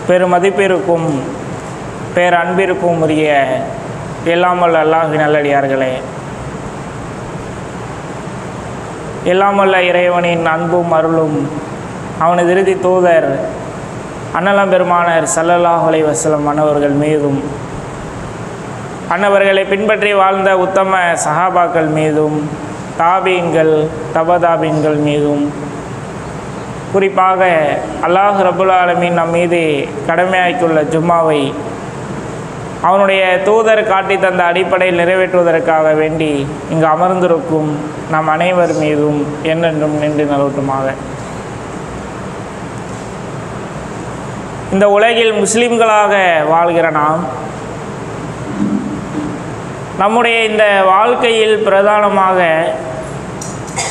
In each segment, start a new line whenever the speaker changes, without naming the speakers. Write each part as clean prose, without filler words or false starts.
பெருமதிப்பிற்கும் பேரன்பிற்கும் உரிய எல்லாமல் அல்லாஹ்வின் நல்லடியார்களே, எல்லாமல்ல இறைவனின் அன்பும் அருளும் அவனது இறுதி தூதர் அன்னலம் பெருமானார் ஸல்லல்லாஹு அலைஹி வஸல்லம் அன்னவர்கள் மீதும், அன்னவர்களை பின்பற்றி வாழ்ந்த உத்தம சஹாபாக்கள் மீதும், தாபீன்கள் தபதாபீன்கள் மீதும், குறிப்பாக அல்லாஹ் ரப்புல் ஆலமீன் நம் மீது கடமையாக்கியுள்ள ஜும்மாவை அவனுடைய தூதர் காட்டி தந்த அடிப்படையில் நிறைவேற்றுவதற்காக வேண்டி இங்கு அமர்ந்திருக்கும் நம் அனைவர் மீதும் என்றென்றும் நின்று நிலவட்டுமாக. இந்த உலகில் முஸ்லிம்களாக வாழ்கிற நாம் நம்முடைய இந்த வாழ்க்கையில் பிரதானமாக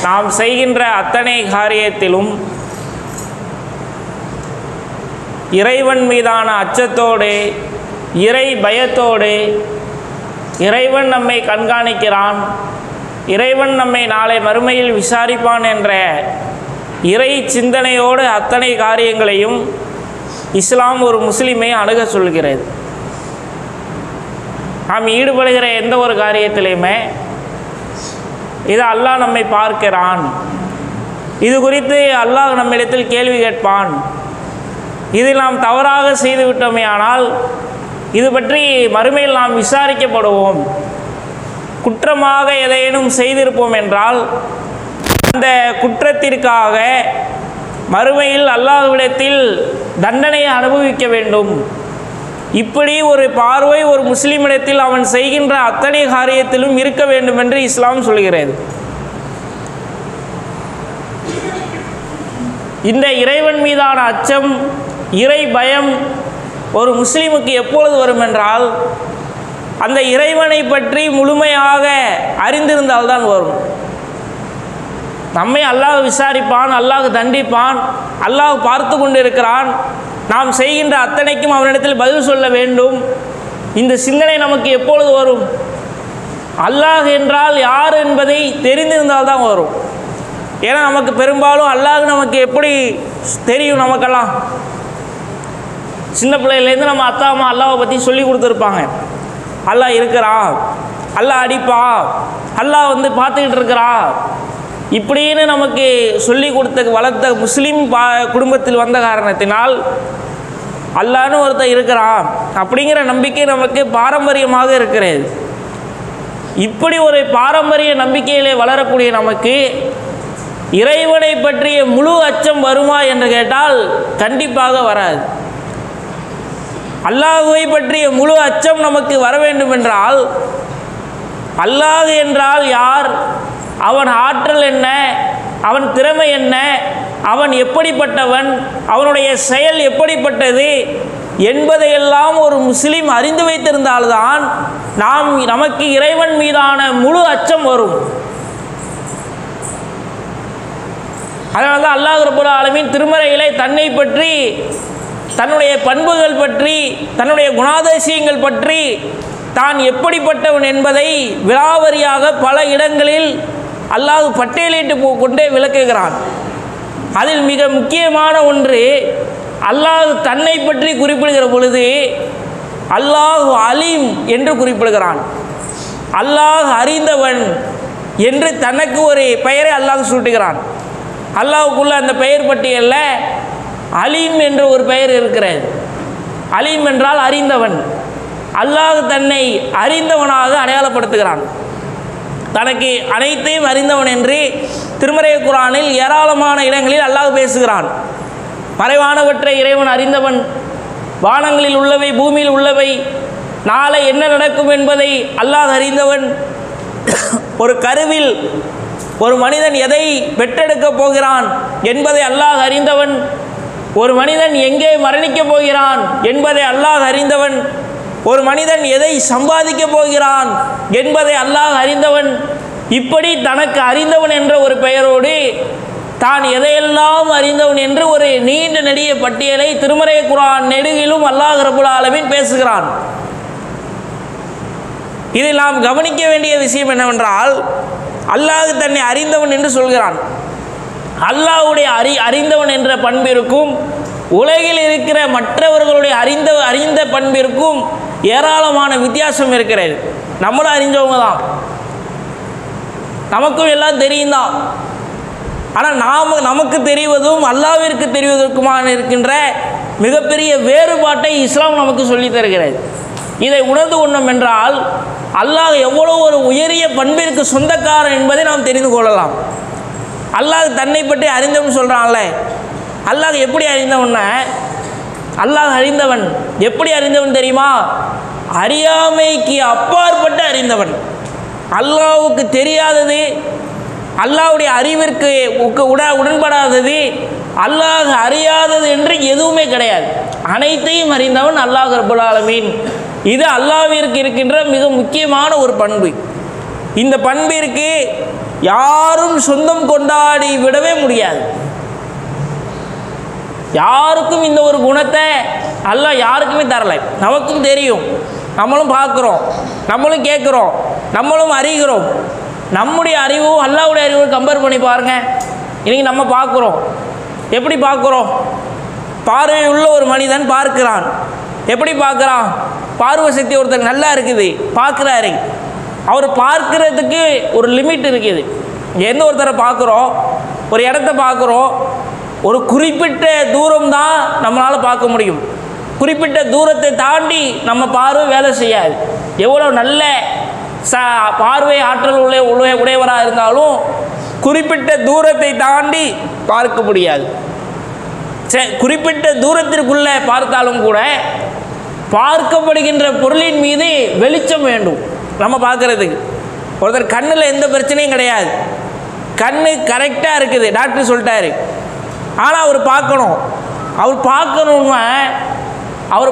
நாம் செய்கின்ற அத்தனை காரியத்திலும் இறைவன் மீதான அச்சத்தோடு, இறை பயத்தோடு, இறைவன் நம்மை கண்காணிக்கிறான், இறைவன் நம்மை நாளை மறுமையில் விசாரிப்பான் என்ற இறை சிந்தனையோடு அத்தனை காரியங்களையும் இஸ்லாம் ஒரு முஸ்லிமை அணுக சொல்கிறது. நாம் ஈடுபடுகிற எந்த ஒரு காரியத்திலையுமே இது அல்லாஹ் நம்மை பார்க்கிறான், இது குறித்து அல்லாஹ் நம்மிடத்தில் கேள்வி கேட்பான், இதில் நாம் தவறாக செய்துவிட்டோமே ஆனால் இது பற்றி மறுமையில் நாம் விசாரிக்கப்படுவோம், குற்றமாக எதையேனும் செய்திருப்போம் என்றால் அந்த குற்றத்திற்காக மறுமையில் அல்லாஹ்விடத்தில் தண்டனையை அனுபவிக்க வேண்டும். இப்படி ஒரு பார்வை ஒரு முஸ்லிமிடத்தில் அவன் செய்கின்ற அத்தனை காரியத்திலும் இருக்க வேண்டும் என்று இஸ்லாம் சொல்கிறது. இந்த இறைவன் மீதான அச்சம், இறை பயம் ஒரு முஸ்லிமுக்கு எப்பொழுது வரும் என்றால் அந்த இறைவனை பற்றி முழுமையாக அறிந்திருந்தால்தான் வரும். நம்மை அல்லாஹ் விசாரிப்பான், அல்லாஹ் தண்டிப்பான், அல்லாஹ் பார்த்து கொண்டிருக்கிறான், நாம் செய்கின்ற அத்தனைக்கும் அவனிடத்தில் பதில் சொல்ல வேண்டும். இந்த சிந்தனை நமக்கு எப்பொழுது வரும்? அல்லாஹ் என்றால் யார் என்பதை தெரிந்திருந்தால்தான் வரும். ஏன்னா நமக்கு பெரும்பாலும் அல்லாஹ் நமக்கு எப்படி தெரியும்? நமக்கெல்லாம் சின்ன பிள்ளையிலேருந்து நம்ம அத்தா அம்மா அல்லாஹை பற்றி சொல்லி கொடுத்துருப்பாங்க. அல்லாஹ் இருக்கிறான், அல்லாஹ் அடிப்பான், அல்லாஹ் பார்த்துக்கிட்டு இருக்கிறான், இப்படின்னு நமக்கு சொல்லி கொடுத்த வளர்த்த முஸ்லீம் குடும்பத்தில் வந்த காரணத்தினால் அல்லாஹ்னு ஒருத்தர் இருக்கிறான் அப்படிங்கிற நம்பிக்கை நமக்கு பாரம்பரியமாக இருக்கிறது. இப்படி ஒரு பாரம்பரிய நம்பிக்கையிலே வளரக்கூடிய நமக்கு இறைவனை பற்றிய முழு அச்சம் வருமா என்று கேட்டால் கண்டிப்பாக வராது. அல்லாஹ்வை பற்றிய முழு அச்சம் நமக்கு வர வேண்டும் என்றால் அல்லாஹ் என்றால் யார், அவன் ஆற்றல் என்ன, அவன் திறமை என்ன, அவன் எப்படிப்பட்டவன், அவனுடைய செயல் எப்படிப்பட்டது என்பதையெல்லாம் ஒரு முஸ்லீம் அறிந்து வைத்திருந்தால்தான் நமக்கு இறைவன் மீதான முழு அச்சம் வரும். அதனால தான் அல்லாஹ் ரப்பல் ஆலமீன் திருமறையிலே தன்னை பற்றி, தன்னுடைய பண்புகள் பற்றி, தன்னுடைய குணாதிசயங்கள் பற்றி, தான் எப்படிப்பட்டவன் என்பதை விலாவரியாக பல இடங்களில் அல்லாஹ் பட்டியலிட்டு கொண்டே விளக்குகிறான். அதில் மிக முக்கியமான ஒன்று, அல்லாஹ் தன்னை பற்றி குறிப்பிடுகிற பொழுது அல்லாஹ் அலீம் என்று குறிப்பிடுகிறான். அல்லாஹ் அறிந்தவன் என்று தனக்கு ஒரு பெயரை அல்லாஹ் சூட்டுகிறான். அல்லாஹ்வுக்குள்ள அந்த பெயர் பட்டியலில் அலீம் என்ற ஒரு பெயர் இருக்கிறது. அலீம் என்றால் அறிந்தவன். அல்லாஹ் தன்னை அறிந்தவனாக அடையாளப்படுத்துகிறான். தனக்கு அனைத்தையும் அறிந்தவன் என்று திருமறை குர்ஆனில் ஏராளமான இடங்களில் அல்லாஹ் பேசுகிறான். மறைவானவற்றை இறைவன் அறிந்தவன், வானங்களில் உள்ளவை பூமியில் உள்ளவை நாளை என்ன நடக்கும் என்பதை அல்லாஹ் அறிந்தவன், ஒரு கருவில் ஒரு மனிதன் எதை பெற்றெடுக்கப் போகிறான் என்பதை அல்லாஹ் அறிந்தவன், ஒரு மனிதன் எங்கே மரணிக்கப் போகிறான் என்பதை அல்லாஹ் அறிந்தவன், ஒரு மனிதன் எதை சம்பாதிக்கப் போகிறான் என்பதை அல்லாஹ் அறிந்தவன். இப்படி தனக்கு அறிந்தவன் என்ற ஒரு பெயரோடு தான் எதையெல்லாம் அறிந்தவன் என்று ஒரு நீண்ட நெடிய பட்டியலை திருமறை குர்ஆன் நெடுகிலும் அல்லாஹ் ரப்புல் ஆலமீன் பேசுகிறான். இதில் நாம் கவனிக்க வேண்டிய விஷயம் என்னவென்றால், அல்லாஹ் தன்னை அறிந்தவன் என்று சொல்கிறான். அல்லாஹ்வுடைய அறிந்தவன் என்ற பண்பிற்கும் உலகில் இருக்கிற மற்றவர்களுடைய அறிந்த பண்பிற்கும் ஏராளமான வித்தியாசம் இருக்கிறது. நம்மளும் அறிஞ்சவங்க தான், நமக்கும் எல்லாம் தெரியும் தான். ஆனால் நமக்கு தெரிவதும் அல்லாஹ்விற்கு தெரிவதற்குமான இருக்கின்ற மிகப்பெரிய வேறுபாட்டை இஸ்லாம் நமக்கு சொல்லித் தருகிறது. இதை உணர்ந்து கொண்டோம் என்றால் அல்லாஹ் எவ்வளோ ஒரு உயரிய பண்பிற்கு சொந்தக்காரன் என்பதை நாம் தெரிந்து கொள்ளலாம். அல்லாஹ் தன்னை பற்றி அறிந்தவன் சொல்கிறான்ல, அல்லாஹ் எப்படி அறிந்தவன்னா, அல்லாஹ் அறிந்தவன் எப்படி அறிந்தவன் தெரியுமா? அறியாமைக்கு அப்பாற்பட்ட அறிந்தவன். அல்லாஹ்வுக்கு தெரியாதது, அல்லாஹ்வுடைய அறிவிற்கு உடன்படாதது, அல்லாஹ் அறியாதது என்று எதுவுமே கிடையாது. அனைத்தையும் அறிந்தவன் அல்லாஹ் ரப்பல் ஆலமீன். இது அல்லாஹ்விற்கு இருக்கின்ற மிக முக்கியமான ஒரு பண்பு. இந்த பண்பிற்கு யாரும் சொந்தம் கொண்டாடி விடவே முடியாது. யாருக்கும் இந்த ஒரு குணத்தை அல்லாஹ் யாருக்குமே தரலை. நமக்கும் தெரியும், நம்மளும் பார்க்குறோம், நம்மளும் கேட்குறோம், நம்மளும் அறிகிறோம். நம்முடைய அறிவும் அல்லாஹ்வுடைய அறிவும் கம்பேர் பண்ணி பாருங்கள். இன்றைக்கி நம்ம பார்க்குறோம், எப்படி பார்க்குறோம்? பார்வை உள்ள ஒரு மனிதன் பார்க்கிறான். எப்படி பார்க்குறான்? பார்வை சக்தி ஒருத்தர் நல்லா இருக்குது, பார்க்குறாரு. அவர் பார்க்குறதுக்கு ஒரு லிமிட் இருக்குது. எந்த ஒருத்தரை பார்க்குறோம், ஒரு இடத்த பார்க்குறோம், ஒரு குறிப்பிட்ட தூரம் தான் நம்மளால் பார்க்க முடியும். குறிப்பிட்ட தூரத்தை தாண்டி நம்ம பார்வை வேலை செய்யாது. எவ்வளோ நல்ல பார்வை ஆற்றல் உடையவராக இருந்தாலும் குறிப்பிட்ட தூரத்தை தாண்டி பார்க்க முடியாது. குறிப்பிட்ட தூரத்திற்குள்ளே பார்த்தாலும் கூட பார்க்கப்படுகின்ற பொருளின் மீது வெளிச்சம் வேண்டும் நம்ம பார்க்குறதுக்கு. ஒருத்தர் கண்ணில் எந்த பிரச்சனையும் கிடையாது, கண்ணு கரெக்டாக இருக்குது, டாக்டர் சொல்லிட்டாரு. ஆனால் அவர் பார்க்கணும். அவர் பார்க்கணுன்னா அவர்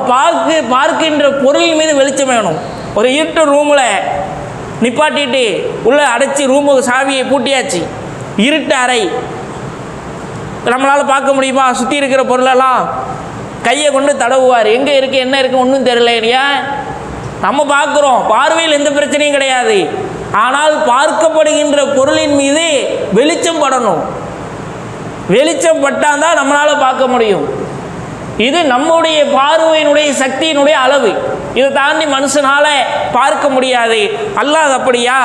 பார்க்கின்ற பொருளின் மீது வெளிச்சம் வேணும். ஒரு இருட்டு ரூமில் நிப்பாட்டிட்டு உள்ளே அடைச்சி ரூமுக்கு சாவியை பூட்டியாச்சு, இருட்டு அறை, நம்மளால் பார்க்க முடியுமா? சுற்றி இருக்கிற பொருளெல்லாம் கையை கொண்டு தடவுவார், எங்கே இருக்குது என்ன இருக்குது ஒன்றும் தெரியல. இல்லையா? நம்ம பார்க்குறோம், பார்வையில் எந்த பிரச்சனையும் கிடையாது. ஆனால் பார்க்கப்படுகின்ற பொருளின் மீது வெளிச்சம் படணும். வெளிச்சம் பட்டால் தான் நம்மளால் பார்க்க முடியும். இது நம்முடைய பார்வையினுடைய சக்தியினுடைய அளவு. இதை தாண்டி மனுஷனால் பார்க்க முடியாது. அல்லாஹ் அப்படியா?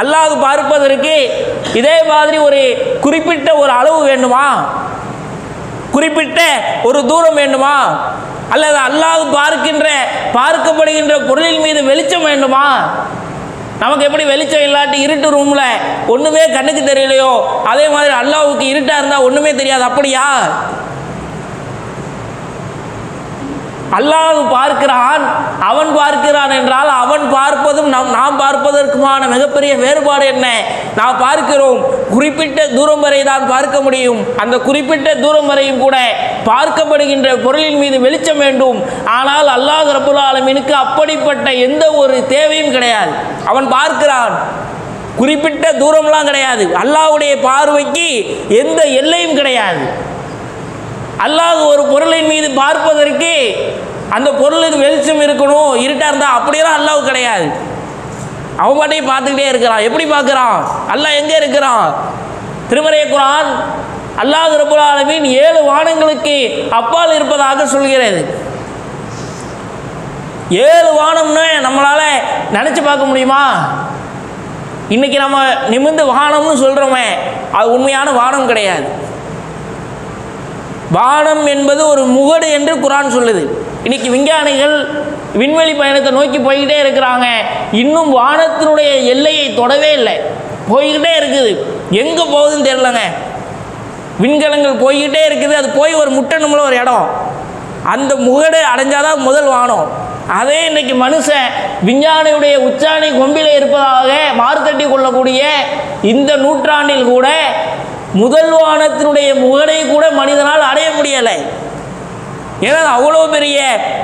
அல்லாஹ் பார்ப்பதற்கு இதே மாதிரி ஒரு குறிப்பிட்ட ஒரு அளவு வேண்டுமா? குறிப்பிட்ட ஒரு தூரம் வேண்டுமா? அல்லது அல்லாஹ் பார்க்கப்படுகின்ற பொருளின் மீது வெளிச்சம் வேண்டுமா? நமக்கு எப்படி வெளிச்சம் இல்லாட்டி இருட்டு ரூமில் ஒன்றுமே கண்ணுக்கு தெரியலையோ, அதே மாதிரி அல்லாஹ்வுக்கு இருட்டாக இருந்தால் ஒன்றுமே தெரியாது. அப்படியா? அல்லாஹ் பார்க்கிறான், அவன் பார்க்கிறான் என்றால் அவன் பார்ப்பதும் நாம் பார்ப்பதற்குமான மிகப்பெரிய வேறுபாடு என்ன? நாம் பார்க்கிறோம், குறிப்பிட்ட தூரம் வரை தான் பார்க்க முடியும். அந்த குறிப்பிட்ட தூரம் வரையும் கூட பார்க்கப்படுகின்ற பொருளின் மீது வெளிச்சம் வேண்டும். ஆனால் அல்லாஹ் ரப்பல் ஆலமீனுக்கு அப்படிப்பட்ட எந்த ஒரு தேவையும் கிடையாது. அவன் பார்க்கிறான், குறிப்பிட்ட தூரம்லாம் கிடையாது. அல்லாஹ்வுடைய பார்வைக்கு எந்த எல்லையும் கிடையாது. அல்லாஹ் ஒரு பொருளின் மீது பார்ப்பதற்கு அந்த பொருளுக்கு வெளிச்சம் இருக்கணும், இருட்டாக இருந்தால் அப்படியெல்லாம் அல்லாஹ் கிடையாது. அவன் பாட்டையும் பார்த்துக்கிட்டே இருக்கிறான். எப்படி பார்க்குறான்? அல்லாஹ் எங்கே இருக்கிறான்? திருமறை குர்ஆன் அல்லாஹ் ரப்பல் ஆலமீன் 7 வானங்களுக்கு அப்பால் இருப்பதாக சொல்கிறது. 7 வானம்னு நம்மளால் நினச்சி பார்க்க முடியுமா? இன்றைக்கி நம்ம நிமிர்ந்து வானம்னு சொல்கிறோமே, அது உண்மையான வானம் கிடையாது. வானம் என்பது ஒரு முகடு என்று குர்ஆன் சொல்லுது. இன்றைக்கி விஞ்ஞானிகள் விண்வெளி பயணத்தை நோக்கி போய்கிட்டே இருக்கிறாங்க. இன்னும் வானத்தினுடைய எல்லையை தொடவே இல்லை, போய்கிட்டே இருக்குது. எங்கே போகுதுன்னு தெரியலங்க. விண்கலங்கள் போய்கிட்டே இருக்குது. அது போய் ஒரு முட்டணும்ல ஒரு இடம், அந்த முகடு அடைஞ்சாதான் முதல் வானம். அதே இன்றைக்கி மனுஷன் விஞ்ஞானியுடைய உச்சாணி கொம்பில் இருப்பதாக மார்த்தட்டி கொள்ளக்கூடிய இந்த நூற்றாண்டில் கூட முதல் வானத்தினுடைய முகடை கூட மனிதனால் அடைய முடியலை. ஏன்னா அவ்வளோ பெரிய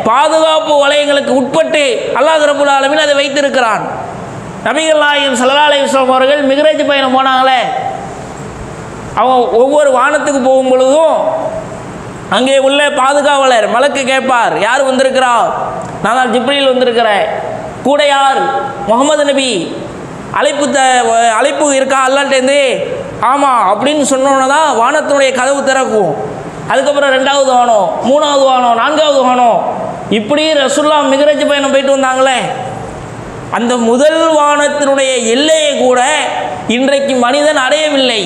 பாதுகாப்பு வளையங்களுக்கு உட்பட்டு அல்லாஹ் ரப்பல் ஆலமீன் அதை வைத்திருக்கிறான். நபிகள் நாயகம் ஸல்லல்லாஹு அலைஹி வஸல்லம் அவர்கள் மிக்ராஜ் பயணம் போனாங்களே, அவங்க ஒவ்வொரு வானத்துக்கு போகும் பொழுதும் அங்கே உள்ள பாதுகாவலர் மலக்கு கேட்பார், யார் வந்திருக்கிறா? நான் தான் ஜிப்ரீல் வந்திருக்கிறேன். கூட யார்? முகமது நபி. அழைப்பு இருக்கா அல்லாஹ்ட்டேருந்து? ஆமாம் அப்படின்னு சொன்னோன்னு தான் வானத்தினுடைய கதவு திறக்கும். அதுக்கப்புறம் 2வது வானம், 3வது வானம், 4வது வானம், இப்படி ரசூலுல்லாஹ் மிக்ராஜ் பயணம் போயிட்டு வந்தாங்களே, அந்த முதல் வானத்தினுடைய எல்லையை கூட இன்றைக்கு மனிதன் அடையவில்லை.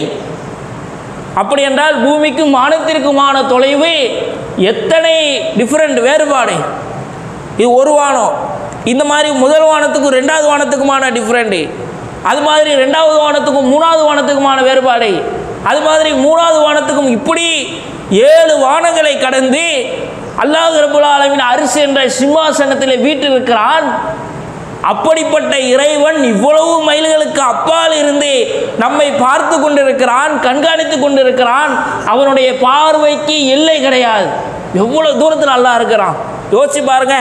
அப்படி என்றால் பூமிக்கும் வானத்திற்குமான தொலைவு எத்தனை டிஃப்ரெண்ட், வேறுபாடு. இது ஒரு வானம். இந்த மாதிரி முதல் வானத்துக்கும் 2வது வானத்துக்குமான டிஃப்ரெண்ட்டு, அது மாதிரி 2வது வானத்துக்கும் 3வது வானத்துக்குமான வேறுபாடு, அது மாதிரி 3வது வானத்துக்கும், இப்படி 7 வானங்களை கடந்து அல்லாஹ் ரப்பல் ஆலமீன் அரிசி என்ற சிம்மாசனத்தில் வீற்றிருக்கிறான். அப்படிப்பட்ட இறைவன் இவ்வளவு மைல்களுக்கு அப்பால் இருந்து நம்மை பார்த்து கொண்டிருக்கிறான், கண்காணித்து கொண்டிருக்கிறான். அவனுடைய பார்வைக்கு எல்லை கிடையாது. எவ்வளவு தூரத்தில் அல்லாஹ் இருக்கிறான் யோசிச்சு பாருங்க.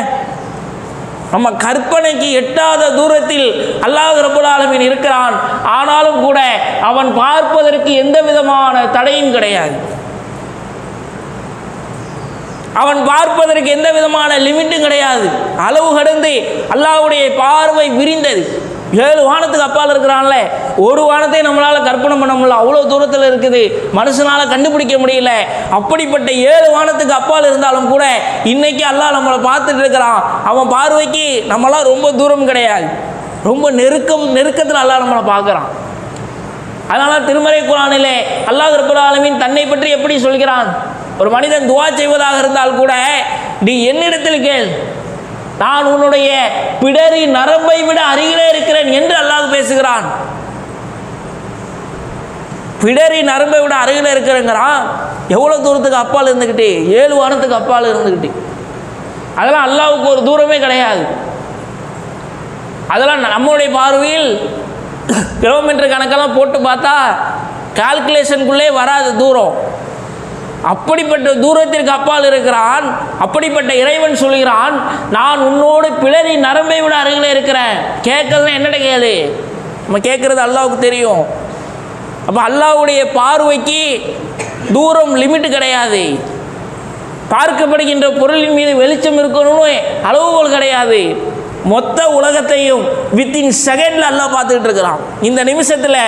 நம்ம கற்பனைக்கு எட்டாத தூரத்தில் அல்லாஹ் ரப்பல் ஆலமீன் இருக்கிறான். ஆனாலும் கூட அவன் பார்ப்பதற்கு எந்த விதமான தடையும் கிடையாது. அவன் பார்ப்பதற்கு எந்த விதமான லிமிட்டும் கிடையாது. அளவு கடந்து அல்லாஹ்வுடைய பார்வை விரிந்தது. 7 வானத்துக்கு அப்பால் இருக்கிறான்ல, ஒரு வானத்தை நம்மளால் கற்பனை பண்ண முடியல, அவ்வளோ தூரத்தில் இருக்குது, மனுஷனால் கண்டுபிடிக்க முடியல. அப்படிப்பட்ட 7 வானத்துக்கு அப்பால் இருந்தாலும் கூட இன்னைக்கு அல்லாஹ் நம்மளை பார்த்துட்டு இருக்கிறான். அவன் பார்வைக்கு நம்மளாம் ரொம்ப தூரம் கிடையாது, ரொம்ப நெருக்கத்தில் அல்லாஹ் நம்மளை பார்க்குறான். அதனால் திருமறை குர்ஆனிலே அல்லாஹ் ரப்பல் ஆலமீன் தன்னை பற்றி எப்படி சொல்கிறான்? ஒரு மனிதன் துஆ செய்வதாக இருந்தால் கூட, நீ என்னிடத்தில் கேள், நான் உன்னுடைய பிடரி நரம்பை விட அருகிலே இருக்கிறேன் என்று அல்லாஹ் பேசுகிறான். பிடரி நரம்பை விட அருகிலே இருக்கிறேங்கிறான். எவ்வளோ தூரத்துக்கு அப்பால் இருந்துக்கிட்டு? 7 வானத்துக்கு அப்பால் இருந்துக்கிட்டு. அதெல்லாம் அல்லாஹ்வுக்கு ஒரு தூரமே கிடையாது. அதெல்லாம் நம்மளுடைய பார்வையில் கிலோமீட்டர் கணக்கெல்லாம் போட்டு பார்த்தா கால்குலேஷனுக்குள்ளே வராது தூரம். அப்படிப்பட்ட தூரத்திற்கு அப்பால் இருக்கிறான். அப்படிப்பட்ட இறைவன் சொல்கிறான், நான் உன்னோடு பிளரி நரம்பை விட அருகில் இருக்கிறேன். கேட்கறதுனா என்னடா கேளு, நம்ம கேட்கறது அல்லாஹ்வுக்கு தெரியும். அப்போ அல்லாஹ்வுடைய பார்வைக்கு தூரம் லிமிட் கிடையாது. பார்க்கப்படுகின்ற பொருளின் மீது வெளிச்சம் இருக்கணும்னு அளவுகோல் கிடையாது. மொத்த உலகத்தையும் வித்தின் செகண்டில் அல்லாஹ் பார்த்துக்கிட்டு இருக்கிறான். இந்த நிமிஷத்தில்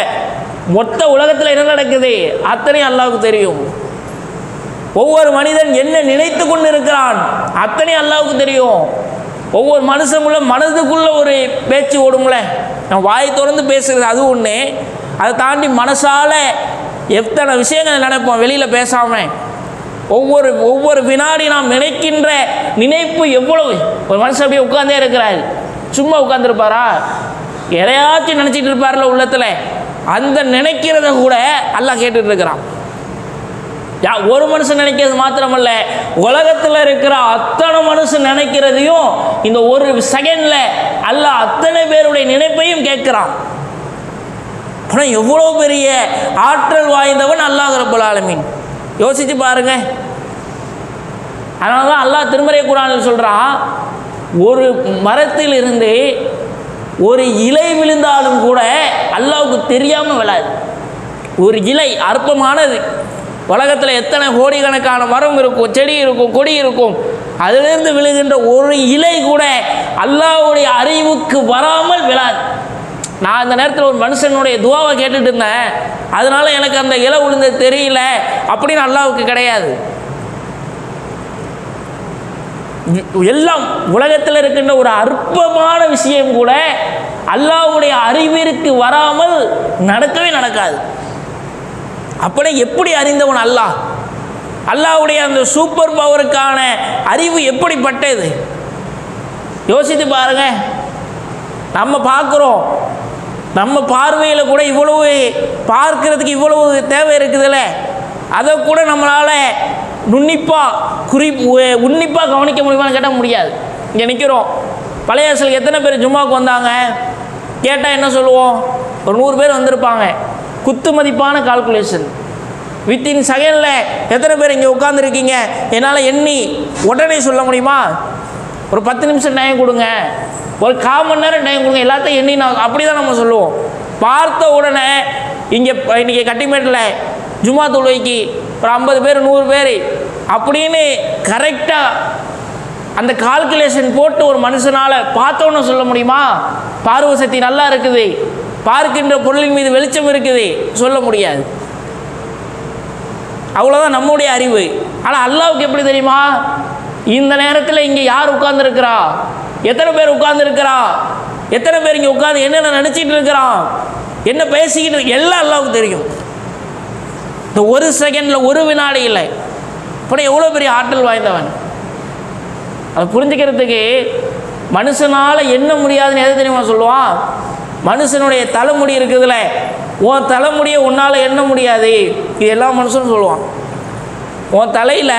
மொத்த உலகத்தில் என்ன நடக்குது அத்தனையும் அல்லாஹ்வுக்கு தெரியும். ஒவ்வொரு மனிதன் என்ன நினைத்து கொண்டு இருக்கிறான் அத்தனை அல்லாஹ்வுக்கு தெரியும். ஒவ்வொரு மனுஷனுக்குள்ள மனதுக்குள்ள ஒரு பேச்சு ஓடும்ல, நான் வாய் திறந்து பேசுகிறது அது ஒன்று, அதை தாண்டி மனசால எத்தனை விஷயங்கள் நினைப்போம் வெளியில் பேசாமல். ஒவ்வொரு வினாடி நாம் நினைக்கின்ற நினைப்பு எவ்வளவு. ஒரு மனுஷன் அப்படியே உட்கார்ந்தே இருக்கிறார், சும்மா உட்கார்ந்துருப்பாரா? எதையாச்சும் நினச்சிட்டு இருப்பார்ல உள்ளத்தில், அந்த நினைக்கிறத கூட அல்லாஹ் கேட்டுட்டு இருக்கிறான். ஒரு மனுஷன் நினைக்கிறது மாத்திரமல்ல, உலகத்தில் இருக்கிற அத்தனை மனுஷன் நினைக்கிறதையும் இந்த ஒரு செகண்ட்ல அல்லாஹ் அத்தனை பேருடைய நினைப்பையும் கேட்கிறான். ஆனால் எவ்வளோ பெரிய ஆற்றல் வாய்ந்தவன் அல்லாஹ் ரப்பல் ஆலமீன். யோசிச்சு பாருங்க. அதனால தான் அல்லாஹ் திருமறை குர்ஆனில் சொல்கிறான், ஒரு மரத்தில் இருந்து ஒரு இலை விழுந்தாலும் கூட அல்லாஹ்வுக்கு தெரியாமல் விழாது. ஒரு இலை அற்பமானது. உலகத்தில் எத்தனை கோடிக்கணக்கான மரம் இருக்கும், செடி இருக்கும், கொடி இருக்கும், அதிலிருந்து விழுகின்ற ஒரு இலை கூட அல்லாஹ்வுடைய அறிவுக்கு வராமல் விழாது. நான் அந்த நேரத்தில் ஒரு மனுஷனுடைய துவாவை கேட்டுட்டு இருந்தேன், அதனால எனக்கு அந்த இலை விழுந்தது தெரியல அப்படின்னு அல்லாஹ்வுக்கு கிடையாது. எல்லாம் உலகத்தில் இருக்கின்ற ஒரு அற்பமான விஷயம் கூட அல்லாஹ்வுடைய அறிவிற்கு வராமல் நடக்கவே நடக்காது. அப்படி எப்படி அறிந்தவன் அல்லாஹ்? அல்லாஹ்வுடைய அந்த சூப்பர் பவருக்கான அறிவு எப்படிப்பட்டது யோசித்து பாருங்க. நம்ம பார்க்குறோம், நம்ம பார்வையில் கூட இவ்வளவு பார்க்கறதுக்கு இவ்வளவு தேவை இருக்குதுல்ல, அதை கூட நம்மளால் உன்னிப்பாக கவனிக்க முடியுமான்னு கேட்டால் முடியாது. இங்கே நிற்கிறோம், பழைய அரசில் எத்தனை பேர் ஜும்மாவுக்கு வந்தாங்க கேட்டால் என்ன சொல்லுவோம்? ஒரு 100 பேர் வந்திருப்பாங்க. குத்து மதிப்பான கால்குலேஷன். வித்தின் செகண்டில் எத்தனை பேர் இங்கே உட்காந்துருக்கீங்க என்னால் எண்ணி உடனே சொல்ல முடியுமா? ஒரு 10 நிமிஷம் டைம் கொடுங்க, ஒரு 1/4 மணி நேரம் டைம் கொடுங்க, எல்லாத்தையும் எண்ணி நான் அப்படி தான் நம்ம சொல்லுவோம். பார்த்த உடனே இன்றைக்கி கட்டிமேட்டில் ஜும்மா தொழுகைக்கு ஒரு 50 பேர் 100 பேர் அப்படின்னு கரெக்டாக அந்த கால்குலேஷன் போட்டு ஒரு மனுஷனால் பார்த்தோன்னு சொல்ல முடியுமா? பார்வை சக்தி நல்லா இருக்குது, பார்க்கின்ற பொருளின் மீது வெளிச்சம் இருக்குது, சொல்ல முடியாது. அவ்வளோதான் நம்முடைய அறிவு. ஆனால் அல்லாஹ்வுக்கு எப்படி தெரியுமா? இந்த நேரத்தில் இங்கே யார் உட்கார்ந்துருக்கிறா, எத்தனை பேர் உட்கார்ந்துருக்கிறா, எத்தனை பேர் இங்கே உட்கார்ந்து என்னென்ன நினச்சிட்டு இருக்கிறான், என்ன பேசிக்கிட்டு இருக்கு, எல்லாம் அல்லாஹ்வுக்கு தெரியும். இந்த ஒரு செகண்டில், ஒரு வினாடி இல்லை. இப்போ எவ்வளோ பெரிய ஆற்றல் வாய்ந்தவன். அதை புரிஞ்சுக்கிறதுக்கு மனுஷனால் என்ன முடியாதுன்னு எதை தெரியுமா சொல்லுவான்? மனுஷனுடைய தலைமுடி இருக்குதுல்ல, உன் தலைமுடியை உன்னால் எண்ண முடியாது, இது எல்லா மனுஷனும் சொல்லுவான். உன் தலையில்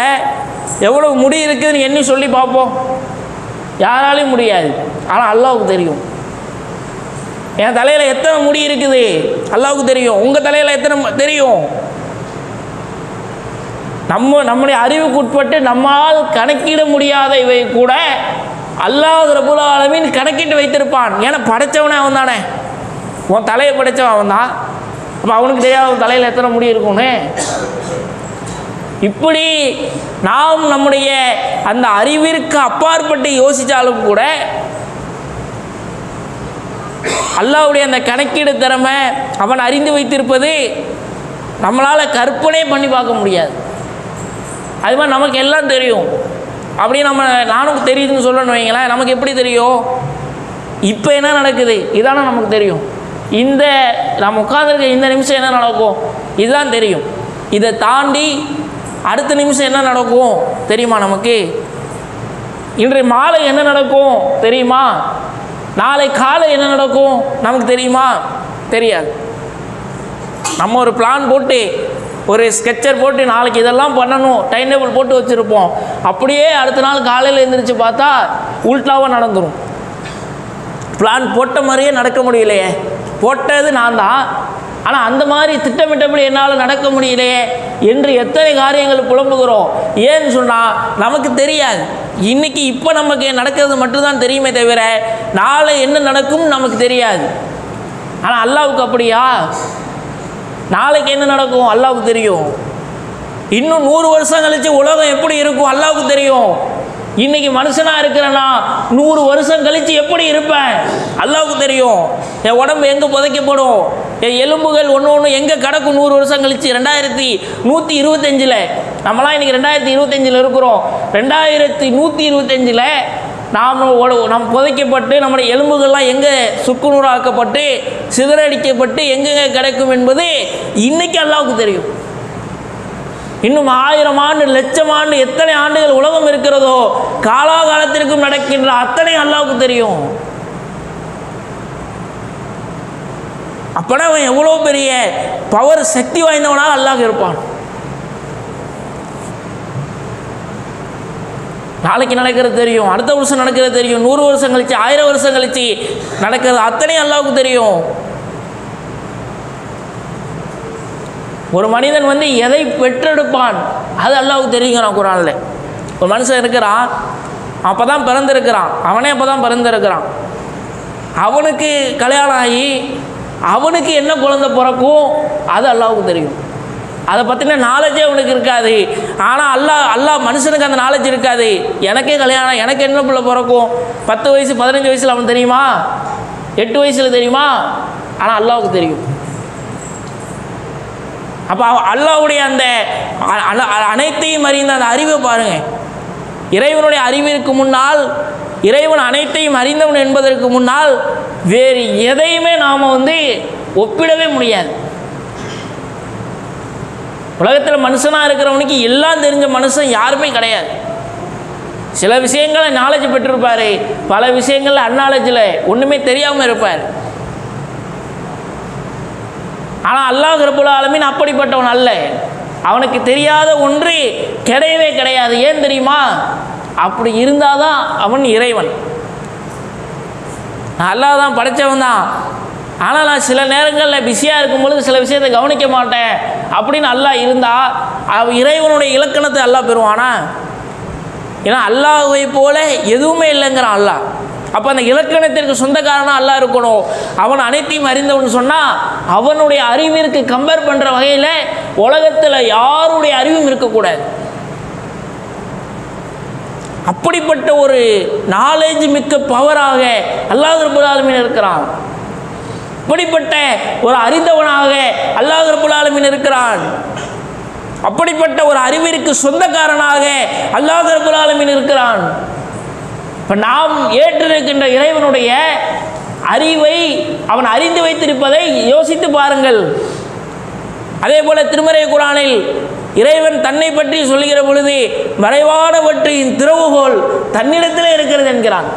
எவ்வளோ முடி இருக்குதுன்னு எண்ணி சொல்லி பார்ப்போம், யாராலையும் முடியாது. ஆனால் அல்லாஹ்வுக்கு தெரியும். என் தலையில் எத்தனை முடி இருக்குது அல்லாஹ்வுக்கு தெரியும். உங்கள் தலையில் எத்தனை தெரியும்? நம்முடைய அறிவுக்கு உட்பட்டு நம்மால் கணக்கிட முடியாத இவை கூட அல்லாஹ் ரப்புல் ஆலமீன் கணக்கிட்டு வைத்திருப்பான். ஏன்னா படைத்தவனே அவன் தானே. உன் தலையை படைத்தவன் அவன் தான். அப்போ அவனுக்கு தெரியாத தலையில் எத்தனை முடி இருக்கும்னு. இப்படி நாம் நம்முடைய அந்த அறிவிற்கு அப்பாற்பட்டு யோசித்தாலும் கூட அல்லாஹ்வுடைய அந்த கணக்கீடு திறமை அவன் அறிந்து வைத்திருப்பது நம்மளால் கற்பனை பண்ணி பார்க்க முடியாது. அது மாதிரி நமக்கு எல்லாம் தெரியும். அப்படி நானும் தெரியுதுன்னு சொல்லணும்னு வைங்களேன், நமக்கு எப்படி தெரியும்? இப்போ என்ன நடக்குது இதானே நமக்கு தெரியும். இந்த நம்ம உட்காந்துருக்க இந்த நிமிஷம் என்ன நடக்கும் இதுதான் தெரியும். இதை தாண்டி அடுத்த நிமிஷம் என்ன நடக்கும் தெரியுமா நமக்கு? இன்றைய மாலை என்ன நடக்கும் தெரியுமா? நாளை காலை என்ன நடக்கும் நமக்கு தெரியுமா? தெரியாது. நம்ம ஒரு பிளான் போட்டு, ஒரு ஸ்கெட்சர் போட்டு நாளைக்கு இதெல்லாம் பண்ணணும் டைம் டேபிள் போட்டு வச்சுருப்போம். அப்படியே அடுத்த நாள் காலையில் எழுந்திரிச்சு பார்த்தா உல்டாவாக நடந்துடும். பிளான் போட்ட மாதிரியே நடக்க முடியலையே, போட்டது நான் தான், ஆனால் அந்த மாதிரி திட்டமிட்டபடி என்னால் நடக்க முடியலையே என்று எத்தனை காரியங்கள் புலம்புகிறோம். ஏன்னு சொன்னால் நமக்கு தெரியாது. இன்றைக்கி இப்போ நமக்கு நடக்கிறது மட்டும்தான் தெரியுமே தவிர நாளை என்ன நடக்கும் நமக்கு தெரியாது. ஆனால் அல்லாஹ்வுக்கு அப்படியா? நாளைக்கு என்ன நடக்கும் அல்லாஹ்வுக்கு தெரியும். இன்னும் 100 வருஷம் கழிச்சு உலகம் எப்படி இருக்கும் அல்லாஹ்வுக்கு தெரியும். இன்றைக்கி மனுஷனாக இருக்கிறேன்னா 100 வருஷம் கழித்து எப்படி இருப்பேன் அல்லாஹ்வுக்கு தெரியும். என் உடம்பு எங்கே புதைக்கப்படும், என் எலும்புகள் ஒன்று ஒன்று எங்கே கிடக்கும் 100 வருஷம் கழித்து. 2125 நம்மளாம் இன்றைக்கி 2025 இருக்கிறோம். 2125 நாம் புதைக்கப்பட்டு நம்முடைய எலும்புகள்லாம் எங்கே சுக்குநூறாக்கப்பட்டு சிதறடிக்கப்பட்டு எங்கெங்கே கிடைக்கும் என்பது இன்றைக்கி அல்லாஹ்வுக்கு தெரியும். இன்னும் 1000 ஆண்டு, 1,00,000 ஆண்டு, எத்தனை ஆண்டுகள் உலகம் இருக்கிறதோ காலாகாலத்திற்கும் நடக்கின்ற அத்தனை அல்லாஹ்வுக்கு தெரியும். அப்பனா அவன் எவ்வளோ பெரிய பவர், சக்தி வாய்ந்தவனாக அல்லாஹ் இருப்பான். நாளைக்கு நடக்கிறது தெரியும், அடுத்த வருஷம் நடக்கிறது தெரியும், 100 வருஷம் கழிச்சு, 1000 வருஷம் கழிச்சு நடக்கிறது அத்தனை அல்லாஹ்வுக்கு தெரியும். ஒரு மனிதன் எதை பெற்றெடுப்பான் அது அல்லாஹ்வுக்கு தெரியுங்கிறான் குர்ஆனில். ஒரு மனுஷன் இருக்கிறான், அப்போ தான் பிறந்திருக்கிறான், அவனே அப்போ தான் பிறந்திருக்கிறான். அவனுக்கு கல்யாணம் ஆகி அவனுக்கு என்ன குழந்தை பிறக்கும் அது அல்லாஹ்வுக்கு தெரியும். அதை பற்றின நாலேஜே அவனுக்கு இருக்காது. ஆனால் அல்லாஹ் மனுஷனுக்கு அந்த நாலேஜ் இருக்காது. எனக்கே கல்யாணம், எனக்கு என்ன பிள்ளை பிறக்கும் 10 வயசு 15 வயசில் அவன் தெரியுமா, 8 வயசில் தெரியுமா? ஆனால் அல்லாஹ்வுக்கு தெரியும். அப்போ அல்லாஹ்வுடைய அந்த அனைத்தையும் அறிந்த அந்த அறிவை பாருங்கள். இறைவனுடைய அறிவிற்கு முன்னால், இறைவன் அனைத்தையும் அறிந்தவன் என்பதற்கு முன்னால் வேறு எதையுமே நாம் ஒப்பிடவே முடியாது. உலகத்தில் மனுஷனாக இருக்கிறவனுக்கு எல்லாம் தெரிஞ்ச மனுஷன் யாருமே கிடையாது. சில விஷயங்களை நாலேஜ் பெற்றிருப்பார், பல விஷயங்களில் அந்நாலேஜில் ஒன்றுமே தெரியாமல் இருப்பார். ஆனால் அல்லாஹ் ரப்புல் ஆலமீன் அப்படிப்பட்டவன் அல்ல. அவனுக்கு தெரியாத ஒன்று கிடையவே கிடையாது. ஏன் தெரியுமா? அப்படி இருந்தால் தான் அவன் இறைவன். அல்லாஹ் தான் படைத்தவன் தான், ஆனால் நான் சில நேரங்களில் பிஸியாக இருக்கும் பொழுது சில விஷயத்தை கவனிக்க மாட்டேன் அப்படின்னு அல்லாஹ் இருந்தால் அவன் இறைவனுடைய இலக்கணத்தை அல்லாஹ் பெறுவானா? ஏன்னா அல்லாஹ்வை போல எதுவுமே இல்லைங்கிறான் அல்லாஹ். அப்போ அந்த இலக்கணத்திற்கு சொந்தக்காரனாக அல்லாஹ் இருக்கணும். அவன் அனைத்தையும் அறிந்தவன் சொன்னால் அவனுடைய அறிவிற்கு கம்பேர் பண்ணுற வகையில் உலகத்தில் யாருடைய அறிவும் இருக்கக்கூடாது. அப்படிப்பட்ட ஒரு நாலேஜ் மிக்க பவராக அல்லாஹ் ரப்புல் ஆலமீன் இருக்கிறான். இப்படிப்பட்ட ஒரு அறிந்தவனாக அல்லாஹ் ரப்புல் ஆலமீன் இருக்கிறான். அப்படிப்பட்ட ஒரு அறிவிற்கு சொந்தக்காரனாக அல்லாஹ் ரப்பல் ஆலமீன் இருக்கிறான். இப்போ நாம் ஏற்றிருக்கின்ற இறைவனுடைய அறிவை அவன் அறிந்து வைத்திருப்பதை யோசித்து பாருங்கள். அதே போல திருமறை குர்ஆனில் இறைவன் தன்னை பற்றி சொல்லுகிற பொழுது மறைவானவற்றின் திறவுகோல் தன்னிடத்தில் இருக்கிறது என்கிறான்.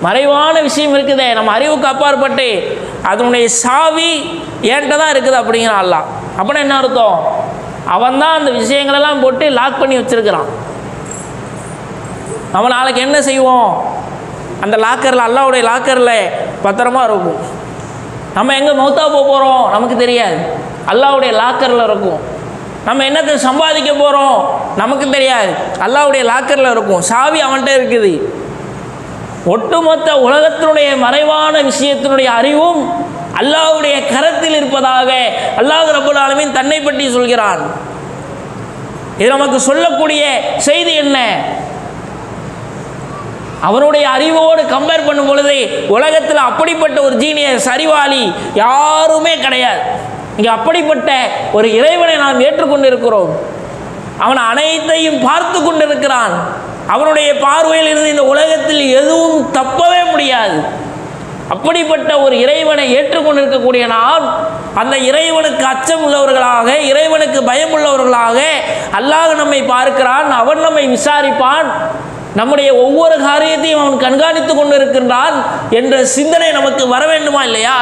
மறைவான விஷயம் இருக்குதே, நம்ம அறிவுக்கு அப்பாற்பட்டு அதனுடைய சாவி ஏன்ட்ட தான் இருக்குது அப்படிங்கிறான் அல்லாஹ். அப்படின்னா என்ன அர்த்தம்? அவன் தான் அந்த விஷயங்களெல்லாம் போட்டு லாக் பண்ணி வச்சிருக்கிறான். நம்ம நாளைக்கு என்ன செய்வோம்? அந்த லாக்கரில், அல்லாஹ்வுடைய லாக்கரில் பத்திரமா இருக்கும். நம்ம எங்கே மௌத்தா போகிறோம் நமக்கு தெரியாது, அல்லாஹ்வுடைய லாக்கரில் இருக்கும். நம்ம என்னத்தை சம்பாதிக்க போகிறோம் நமக்கு தெரியாது, அல்லாஹ்வுடைய லாக்கரில் இருக்கும். சாவி அவன்கிட்ட இருக்குது. ஒட்டுமொத்த உலகத்தினுடைய மறைவான விஷயத்தினுடைய அறிவும் அல்லாஹ்வுடைய கரத்தில் இருப்பதாக அல்லாஹ் ரப்பல் ஆலமீன் தன்னை பற்றி சொல்கிறான். இது நமக்கு சொல்லக்கூடிய செய்தி என்ன? அவனுடைய அறிவோடு கம்பேர் பண்ணும் பொழுது உலகத்தில் அப்படிப்பட்ட ஒரு ஜீனியஸ், அறிவாளி யாருமே கிடையாது. இங்கே அப்படிப்பட்ட ஒரு இறைவனை நாம் ஏற்றுக்கொண்டு இருக்கிறோம். அவன் அனைத்தையும் பார்த்து கொண்டிருக்கிறான். அவனுடைய பார்வையில் இருந்து இந்த உலகத்தில் எதுவும் தப்பவே முடியாது. அப்படிப்பட்ட ஒரு இறைவனை ஏற்றுக்கொண்டிருக்கக்கூடிய நாம் அந்த இறைவனுக்கு அச்சம் உள்ளவர்களாக, இறைவனுக்கு பயம் உள்ளவர்களாக அல்லாஹ் நம்மை பார்க்கிறான், அவன் நம்மை விசாரிப்பான், நம்முடைய ஒவ்வொரு காரியத்தையும் அவன் கண்காணித்து கொண்டு இருக்கின்றான் என்ற சிந்தனை நமக்கு வர வேண்டுமா இல்லையா?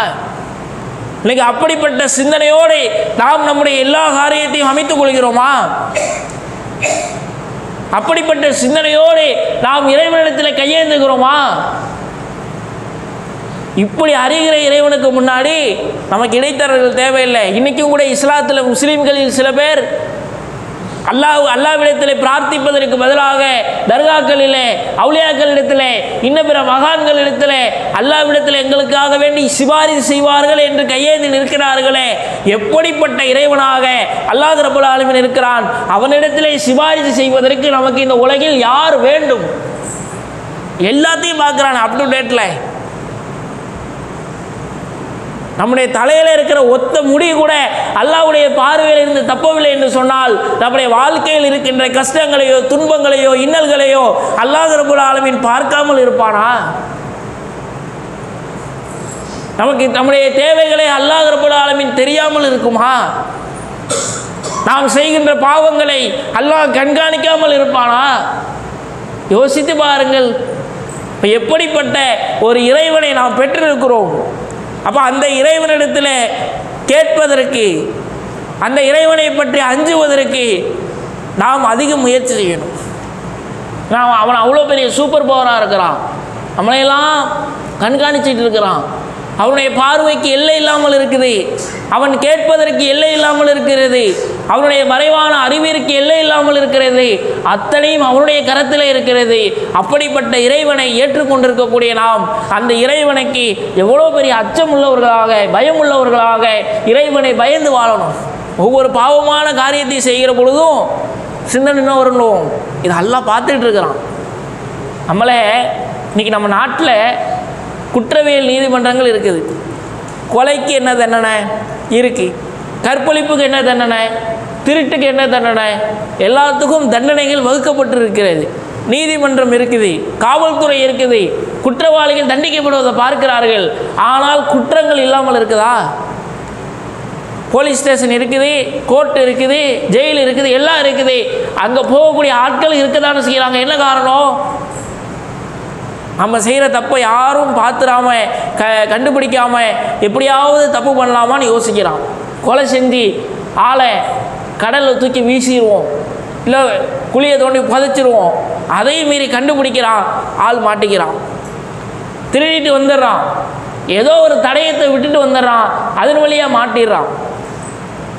இன்னைக்கு அப்படிப்பட்ட சிந்தனையோடு நாம் நம்முடைய எல்லா காரியத்தையும் அமைத்துக் கொள்கிறோமா? அப்படிப்பட்ட சிந்தனையோடு நாம் இறைவனிடத்தில் கையேந்துகிறோமா? இப்படி அறிகிற இறைவனுக்கு முன்னாடி நமக்கு இடைத்தரகர்கள் தேவையில்லை. இன்றைக்கும் கூட இஸ்லாத்தில் முஸ்லீம்களில் சில பேர் அல்லாஹ்விடத்தில் பிரார்த்திப்பதற்கு பதிலாக தர்காக்களிலே, அவுலியாக்களிடத்திலே, இன்னும் பிற மகான்களிடத்திலே அல்லாஹ்விடத்தில் எங்களுக்காக வேண்டி சிபாரிசு செய்வார்கள் என்று கையேந்தி நிற்கிறார்களே, எப்படிப்பட்ட இறைவனாக அல்லாஹ் ரப்பல் ஆலமீன் இருக்கிறான்? அவனிடத்திலே சிபாரிசு செய்வதற்கு நமக்கு இந்த உலகில் யார் வேண்டும்? எல்லாத்தையும் பார்க்குறான் அப் டு டேட்டில். நம்முடைய தலையில் இருக்கிற ஒத்த முடி கூட அல்லாஹ்வுடைய பார்வையில் இருந்து தப்பவில்லை என்று சொன்னால், நம்முடைய வாழ்க்கையில் இருக்கின்ற கஷ்டங்களையோ, துன்பங்களையோ, இன்னல்களையோ அல்லாஹ் ரப்பல் ஆலமீன் பார்க்காமல் இருப்பானா? நமக்கு நம்முடைய தேவைகளை அல்லாஹ் ரப்பல் ஆலமீன் தெரியாமல் இருக்குமா? நாம் செய்கின்ற பாவங்களை அல்லாஹ் கண்காணிக்காமல் இருப்பானா? யோசித்து பாருங்கள். இப்போ எப்படிப்பட்ட ஒரு இறைவனை நாம் பெற்றிருக்கிறோம். அப்போ அந்த இறைவனிடத்தில் கேட்பதற்கு, அந்த இறைவனை பற்றி அஞ்சுவதற்கு நாம் அதிக முயற்சி செய்யணும். அவன் அவ்வளோ பெரிய சூப்பர் பவராக இருக்கிறான், நம்மளையெல்லாம் கண்காணிச்சிட்டு இருக்கிறான். அவனுடைய பார்வைக்கு எல்லை இல்லாமல் இருக்குது, அவன் கேட்பதற்கு எல்லை இல்லாமல் இருக்கிறது, அவனுடைய மறைவான அறிவிற்கு எல்லை இல்லாமல் இருக்கிறது, அத்தனையும் அவனுடைய கரத்தில் இருக்கிறது. அப்படிப்பட்ட இறைவனை ஏற்றுக்கொண்டிருக்கக்கூடிய நாம் அந்த இறைவனுக்கு எவ்வளோ பெரிய அச்சம் உள்ளவர்களாக, பயம் உள்ளவர்களாக இறைவனை பயந்து வாழணும். ஒவ்வொரு பாவமான காரியத்தை செய்கிற பொழுதும் சிந்தனை என்ன வரணும்? இது எல்லாம் பார்த்துட்டு இருக்கிறான். நம்மளே இன்னைக்கு நம்ம நாட்டில் குற்றவியல் நீதிமன்றங்கள் இருக்குது. கொலைக்கு என்ன தண்டனை இருக்குது, கற்பழிப்புக்கு என்ன தண்டனை, திருட்டுக்கு என்ன தண்டனை, எல்லாத்துக்கும் தண்டனைகள் வகுக்கப்பட்டு இருக்கிறது. நீதிமன்றம் இருக்குது, காவல்துறை இருக்குது, குற்றவாளிகள் தண்டிக்கப்படுவதை பார்க்கிறார்கள். ஆனால் குற்றங்கள் இல்லாமல் இருக்குதா? போலீஸ் ஸ்டேஷன் இருக்குது, கோர்ட் இருக்குது, ஜெயில் இருக்குது, எல்லாம் இருக்குது. அங்கே போகக்கூடிய ஆட்கள் இருக்கதானே செய்கிறாங்க. என்ன காரணம்? நம்ம செய்கிற தப்பை யாரும் பார்த்துடாம, கண்டுபிடிக்காமல் எப்படியாவது தப்பு பண்ணலாமான்னு யோசிக்கிறான். கொலை செஞ்சு ஆளை கடலில் தூக்கி வீசிடுவோம், இல்லை குழியை தோண்டி புதைச்சிருவோம். அதையும் மீறி கண்டுபிடிக்கிறான், ஆள் மாட்டிக்கிறான். திருடிட்டு வந்துடுறான், ஏதோ ஒரு தடயத்தை விட்டுட்டு வந்துடுறான், அதன் வழியாக மாட்டிடுறான்.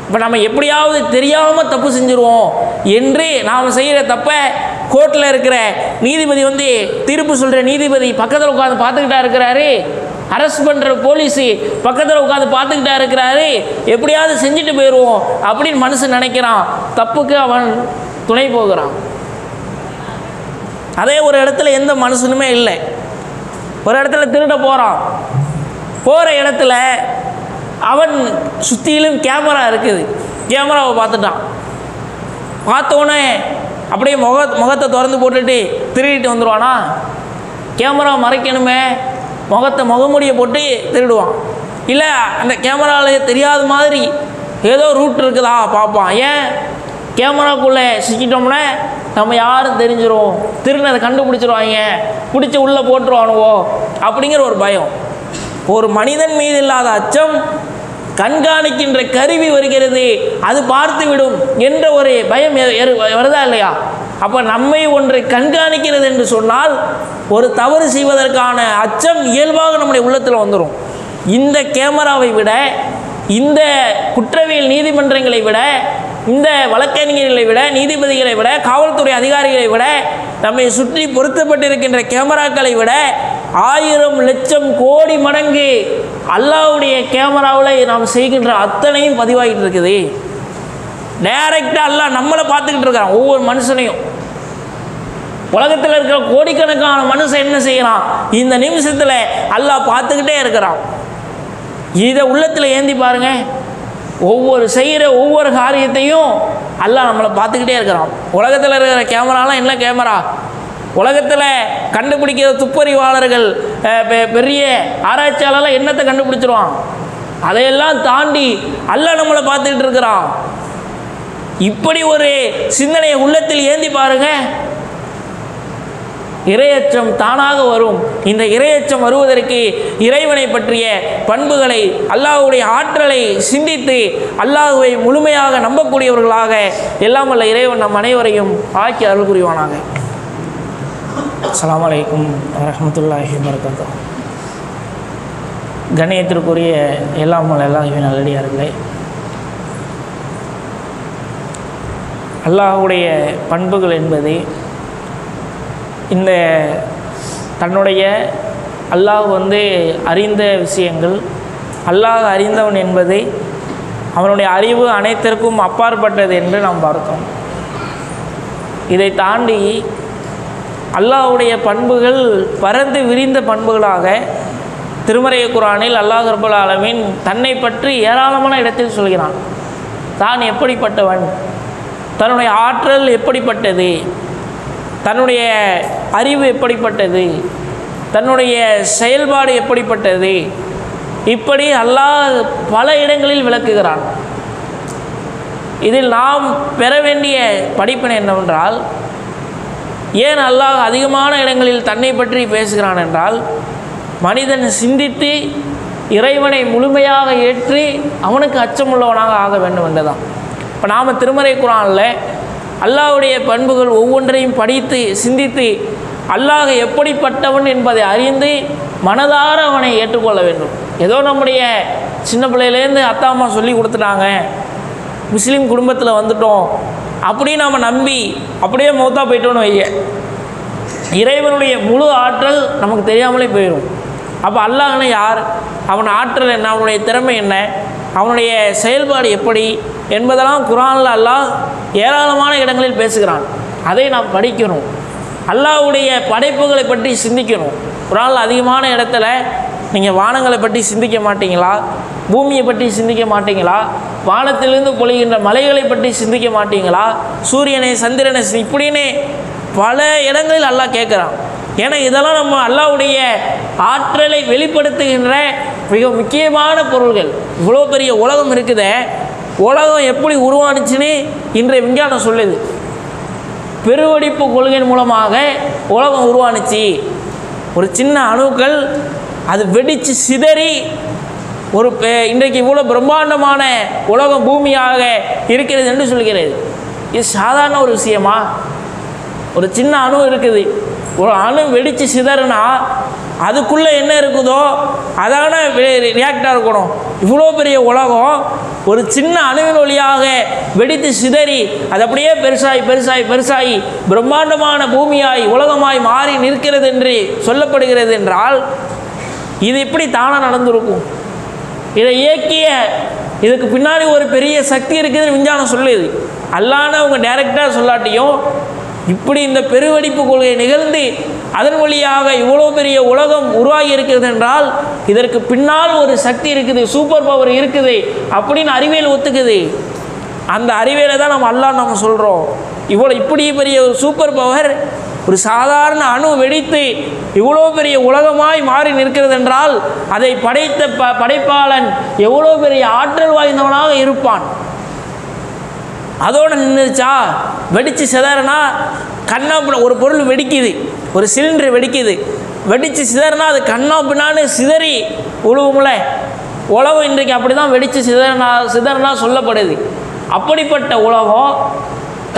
இப்போ நம்ம எப்படியாவது தெரியாமல் தப்பு செஞ்சுருவோம் என்று நாம் செய்கிற தப்பை கோர்ட்டில் இருக்கிற நீதிபதி தீர்ப்பு சொல்கிற நீதிபதி பக்கத்தில் உட்காந்து பார்த்துக்கிட்டா இருக்கிறாரு, அரெஸ்ட் பண்ணுற போலீஸு பக்கத்தில் உட்காந்து பார்த்துக்கிட்டா இருக்கிறாரு. எப்படியாவது செஞ்சுட்டு போயிடுவோம் அப்படின்னு மனுஷன் நினைக்கிறான். தப்புக்கு அவன் துணை போகிறான். அதே ஒரு இடத்துல எந்த மனுஷனுமே இல்லை. ஒரு இடத்துல திருட போகிறான். போகிற இடத்துல அவன் சுற்றிலும் கேமரா இருக்குது. கேமராவை பார்த்துட்டான். பார்த்தோன்னே அப்படியே முகத்தை திறந்து போட்டுட்டு திருடிட்டு வந்துடுவானா? கேமரா மறைக்கணுமே, முகமூடியை போட்டு திருடுவான். இல்லை அந்த கேமராவில் தெரியாத மாதிரி ஏதோ ரூட் இருக்குதா பார்ப்பான். ஏன்? கேமராக்குள்ளே சிக்கிட்டோம்னா நம்ம யாரும் தெரிஞ்சிடும், திருநதை கண்டுபிடிச்சிருவாங்க, பிடிச்சி உள்ளே போட்டுருவானுவோ அப்படிங்கிற ஒரு பயம். ஒரு மனிதன் மீது இல்லாத அச்சம் கண்காணிக்கின்ற கருவி வருகிறது, அது பார்த்து விடும் என்ற ஒரு பயம் வருதா இல்லையா? அப்போ நம்மை ஒன்றை கண்காணிக்கிறது என்று சொன்னால் ஒரு தவறு செய்வதற்கான அச்சம் இயல்பாக நம்முடைய உள்ளத்தில் வந்துடும். இந்த கேமராவை விட, இந்த குற்றவியல் நீதிமன்றங்களை விட, இந்த வழக்கறிஞர்களை விட, நீதிபதிகளை விட, காவல்துறை அதிகாரிகளை விட, நம்மை சுற்றி பொருத்தப்பட்டிருக்கின்ற கேமராக்களை விட 1000 லட்சம் கோடி மடங்கு அல்லாஹ்வுடைய கேமராவில் நாம் செய்கின்ற அத்தனையும் பதிவாகிட்டு இருக்குது. டைரக்டாக அல்லாஹ் நம்மளை பார்த்துக்கிட்டு இருக்கான். ஒவ்வொரு மனுஷனையும், உலகத்தில் இருக்கிற கோடிக்கணக்கான மனுஷன் என்ன செய்யறான், இந்த நிமிஷத்தில் அல்லாஹ் பார்த்துக்கிட்டே இருக்கிறான். இதை உள்ளத்தில் ஏந்தி பாருங்க. ஒவ்வொரு செய்கிற ஒவ்வொரு காரியத்தையும் அல்லாஹ் நம்மளை பார்த்துக்கிட்டே இருக்கிறான். உலகத்தில் இருக்கிற கேமராலாம் என்ன கேமரா? உலகத்தில் கண்டுபிடிக்கிற துப்பறிவாளர்கள், பெரிய ஆராய்ச்சியாளர்லாம் என்னத்தை கண்டுபிடிச்சிருவான்? அதையெல்லாம் தாண்டி அல்லாஹ் நம்மளை பார்த்துக்கிட்டு இருக்கிறான். இப்படி ஒரு சிந்தனையை உள்ளத்தில் ஏந்தி பாருங்க. இறையச்சம் தானாக வரும். இந்த இறையச்சம் வருவதற்கு இறைவனை பற்றிய பண்புகளை, அல்லாஹ்வுடைய ஆற்றலை சிந்தித்து அல்லாஹ்வை முழுமையாக நம்பக்கூடியவர்களாக எல்லாம் வல்ல இறைவன் நம் அனைவரையும் ஆக்கி அருள் புரிவானாக. அஸ்ஸலாமு அலைக்கும் வரஹ்மத்துல்லாஹி வபரகாத்துஹு. கண்ணியத்திற்குரிய எல்லாம் வல்ல அல்லாஹ்வின் நல்லடியார்களே, அல்லாஹ்வுடைய பண்புகள் என்பது இந்த தன்னுடைய அல்லாஹ் அறிந்த விஷயங்கள். அல்லாஹ் அறிந்தவன் என்பது அவனுடைய அறிவு அனைத்திற்கும் அப்பாற்பட்டது என்று நாம் பார்த்தோம். இதை தாண்டி அல்லாஹ்வுடைய பண்புகள் பரந்து விரிந்த பண்புகளாக திருமறை குர்ஆனில் அல்லாஹ் ரப்பல் ஆலமீன் தன்னை பற்றி ஏராளமான இடத்தில் சொல்கிறான். தான் எப்படிப்பட்டவன், தன்னுடைய ஆற்றல் எப்படிப்பட்டது, தன்னுடைய அறிவு எப்படிப்பட்டது, தன்னுடைய செயல்பாடு எப்படிப்பட்டது, இப்படி அல்லாஹ் பல இடங்களில் விளக்குகிறான். இதில் நாம் பெற வேண்டிய படிப்பினை என்னவென்றால், ஏன் அல்லாஹ் அதிகமான இடங்களில் தன்னை பற்றி பேசுகிறான் என்றால், மனிதன் சிந்தித்து இறைவனை முழுமையாக ஏற்றி அவனுக்கு அச்சமுள்ளவனாக ஆக வேண்டும் என்றுதான். இப்போ நாம் திருமறை குர்ஆனில் அல்லாஹ்வுடைய பண்புகள் ஒவ்வொன்றையும் படித்து சிந்தித்து அல்லாஹ் எப்படிப்பட்டவன் என்பதை அறிந்து மனதார அவனை ஏற்றுக்கொள்ள வேண்டும். ஏதோ நம்முடைய சின்ன பிள்ளையிலேருந்து அத்தா அம்மா சொல்லி கொடுத்துட்டாங்க, முஸ்லீம் குடும்பத்தில் வந்துட்டோம் அப்படின்னு நாம் நம்பி அப்படியே மௌத்தா போயிட்டோன்னு வைய, இறைவனுடைய முழு ஆற்றல் நமக்கு தெரியாமலே போயிடும். அப்போ அல்லாஹ்னா யார், அவன் ஆற்றல் என்ன, அவனுடைய திறமை என்ன, அவனுடைய செயல்பாடு எப்படி என்பதெல்லாம் குர்ஆனில் அல்லாஹ் ஏராளமான இடங்களில் பேசுகிறான். அதை நாம் படிக்கணும். அல்லாஹ்வுடைய படைப்புகளை பற்றி சிந்திக்கணும். குர்ஆனில் அதிகமான இடத்துல நீங்கள் வானங்களை பற்றி சிந்திக்க மாட்டீங்களா, பூமியை பற்றி சிந்திக்க மாட்டீங்களா, வானத்திலிருந்து பொழிகின்ற மலைகளை பற்றி சிந்திக்க மாட்டீங்களா, சூரியனை சந்திரனை இப்படின்னு பல இடங்களில் அல்லாஹ் கேட்குறான். ஏன்னா இதெல்லாம் நம்ம அல்லாஹ்வுடைய ஆற்றலை வெளிப்படுத்துகின்ற மிக முக்கியமான பொருள்கள். இவ்வளோ பெரிய உலகம் இருக்குதே, உலகம் எப்படி உருவானுச்சுன்னு இன்றைய விஞ்ஞானம் சொல்லுது. பெருவெடிப்பு கொள்கையின் மூலமாக உலகம் உருவானுச்சு. ஒரு சின்ன அணுக்கள் அது வெடித்து சிதறி ஒரு இன்றைக்கு இவ்வளோ பிரம்மாண்டமான உலகம் பூமியாக இருக்கிறது என்று சொல்கிறது. இது சாதாரண ஒரு விஷயமா? ஒரு சின்ன அணு இருக்குது, ஒரு அணு வெடித்து சிதறுனா அதுக்குள்ளே என்ன இருக்குதோ அதான ரியாக்டாக இருக்கணும். இவ்வளோ பெரிய உலகம் ஒரு சின்ன அணுவின் வழியாக வெடித்து சிதறி அது அப்படியே பெருசாகி பெருசாகி பெருசாகி பிரம்மாண்டமான பூமியாய் உலகமாய் மாறி நிற்கிறது என்று சொல்லப்படுகிறது என்றால் இது எப்படி தானாக நடந்திருக்கும்? இதை இயக்கிய இதுக்கு பின்னாடி ஒரு பெரிய சக்தி இருக்குதுன்னு விஞ்ஞானம் சொல்லுது. அல்லான்னு அவங்க டைரெக்டாக சொல்லாட்டியும் இப்படி இந்த பெருவெடிப்பு கொள்கை நிகழ்ந்து அதன் வழியாக இவ்வளோ பெரிய உலகம் உருவாகி இருக்கிறது என்றால் இதற்கு பின்னால் ஒரு சக்தி இருக்குது, சூப்பர் பவர் இருக்குது அப்படின்னு அறிவியல் ஒத்துக்குது. அந்த அறிவியலை தான் நம்ம அல்லாஹ் நம்ம சொல்கிறோம். இப்படி பெரிய ஒரு சூப்பர் பவர் ஒரு சாதாரண அணு வெடித்து இவ்வளோ பெரிய உலகமாய் மாறி நிற்கிறது என்றால் அதை படைத்த படைப்பாளன் எவ்வளோ பெரிய ஆற்றல் வாய்ந்தவனாக இருப்பான். அதோடு நின்றுச்சா? வெடித்து சிதறனா கண்ணாப்புனா ஒரு பொருள் வெடிக்குது, ஒரு சிலிண்டர் வெடிக்குது, வெடித்து சிதறனா அது கண்ணாப்புனான்னு சிதறி உழுவுங்களே. உலகம் இன்றைக்கு அப்படி தான் வெடித்து சிதறனா சொல்லப்படுது. அப்படிப்பட்ட உலகம்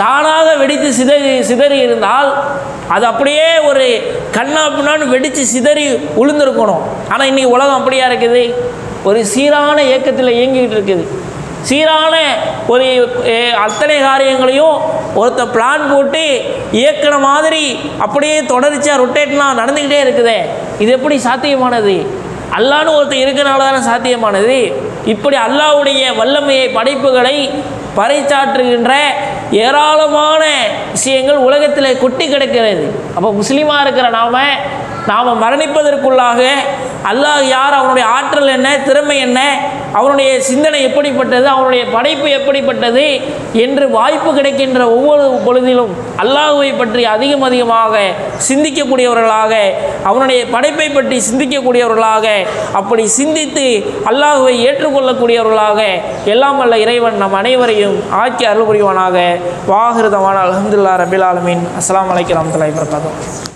தானாக வெடித்து சிதறி இருந்தால் அது அப்படியே ஒரு கண்ணாப்புனான்னு வெடித்து சிதறி உளுந்திருக்கணும். ஆனால் இன்றைக்கி உலகம் அப்படியா இருக்குது? ஒரு சீரான இயக்கத்தில் இயங்கிக்கிட்டு இருக்குது. சீரான ஒரு அத்தனை காரியங்களையும் ஒருத்தர் பிளான் போட்டு இயக்கின மாதிரி அப்படியே தொடர்ச்சியாக ரொட்டேட்லாம் நடந்துக்கிட்டே இருக்குதே. இது எப்படி சாத்தியமானது? அல்லாஹ்னு ஒருத்தர் இருக்கிறனால தானே சாத்தியமானது. இப்படி அல்லாஹ்வுடைய வல்லமையை படைப்புகளை பறைச்சாற்றுகின்ற ஏராளமான விஷயங்கள் உலகத்தில் கொட்டி கிடக்கிறது. அப்போ முஸ்லீமாக இருக்கிற நாம் மரணிப்பதற்குள்ளாக அல்லாஹ் யார், அவனுடைய ஆற்றல் என்ன, திறமை என்ன, அவனுடைய சிந்தனை எப்படிப்பட்டது, அவனுடைய படைப்பு எப்படிப்பட்டது என்று வாய்ப்பு கிடைக்கின்ற ஒவ்வொரு பொழுதிலும் அல்லாஹுவை பற்றி அதிகமாக சிந்திக்கக்கூடியவர்களாக, அவனுடைய படைப்பை பற்றி சிந்திக்கக்கூடியவர்களாக, அப்படி சிந்தித்து அல்லாஹுவை ஏற்றுக்கொள்ளக்கூடியவர்களாக எல்லாம் வல்ல இறைவன் நம் அனைவரையும் ஆக்கி அருள் புரிவானாக. வாஹிருதமான அல்ஹம்துலில்லாஹி ரப்பில் ஆலமீன். அஸ்ஸலாமு அலைக்கும் வரஹ்மத்துல்லாஹி வபரகாத்துஹு.